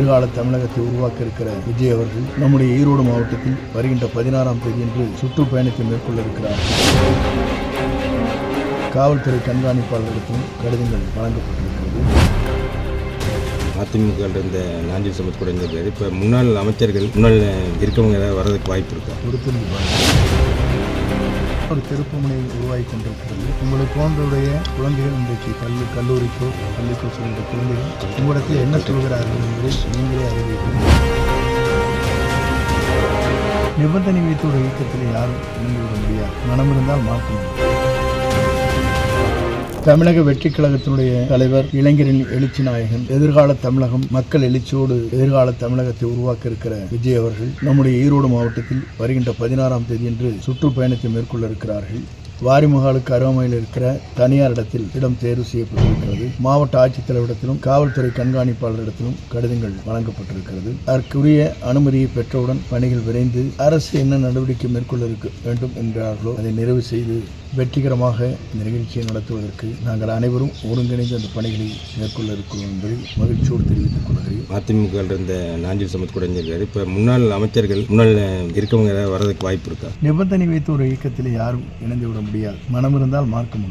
எதிர்கால தமிழகத்தை உருவாக்க இருக்கிற விஜய் அவர்கள் நம்முடைய ஈரோடு மாவட்டத்தில் வருகின்ற 16ஆம் தேதியன்று சுற்றுப்பயணத்தை மேற்கொள்ள இருக்கிறார். காவல்துறை கண்காணிப்பாளர்களுக்கும் கடிதங்கள் வழங்கப்பட்டிருக்கிறது. அதிமுக இருந்த நாஞ்சில் சமத் கூட இருந்திருக்காரு. இப்போ முன்னாள் அமைச்சர்கள் முன்னாள் இருக்கவங்க ஏதாவது வர்றதுக்கு வாய்ப்பு இருக்கா? ஒரு திருப்புமுனை உருவாகி கொண்டிருக்கிறது. உங்களை போன்றவுடைய குழந்தைகள் இன்றைக்கு கல்லூரிக்கோ பள்ளிக்கோ சென்ற குழந்தைகள் உங்களிடத்தில் என்ன சொல்கிறார்கள் என்பதை நீங்களே அறிவீர்கள். நிபந்தனை வைத்தோட இயக்கத்தில் யாரும் இணைந்துவிட முடியாது. மனம் இருந்தால் மாற்ற முடியும். தமிழக வெற்றிக் கழகத்தினுடைய தலைவர் இளைஞரின் எழுச்சி நாயகன் எதிர்கால தமிழகம் மக்கள் எழுச்சியோடு எதிர்கால தமிழகத்தை உருவாக்க இருக்கிற விஜய் அவர்கள் நம்முடைய ஈரோடு மாவட்டத்தில் வருகின்ற 16ஆம் தேதியன்று சுற்றுப்பயணத்தை மேற்கொள்ள இருக்கிறார்கள். வாரிமுகாலுக்கு அருகாமையில் இருக்கிற தனியார் இடத்தில் இடம் தேர்வு செய்யப்பட்டிருக்கிறது. மாவட்ட ஆட்சித்தலைவரிடத்திலும் காவல்துறை கண்காணிப்பாளரிடத்திலும் கடிதங்கள் வழங்கப்பட்டிருக்கிறது. அதற்குரிய அனுமதியை பெற்றவுடன் பணிகள் விரைந்து அரசு என்ன நடவடிக்கை மேற்கொள்ள வேண்டும் என்கிறார்களோ அதை நிறைவு செய்து வெற்றிகரமாக இந்த நிகழ்ச்சியை நடத்துவதற்கு நாங்கள் அனைவரும் ஒருங்கிணைந்து அந்த பணிகளை மேற்கொள்ள இருக்கிறோம் என்பதை மகிழ்ச்சியோடு தெரிவித்துக் கொள்கிறேன். அதிமுக இருந்த நாஞ்சில் சமத் கூட இருந்திருக்காரு. இப்போ முன்னாள் அமைச்சர்கள் முன்னாள் இருக்கவங்க ஏதாவது வர்றதுக்கு வாய்ப்பு இருக்கா? நிபந்தனை வைத்த ஒரு இயக்கத்தில் யாரும் இணைந்துவிட முடியாது. மனம் இருந்தால் மார்க்க முடியும்.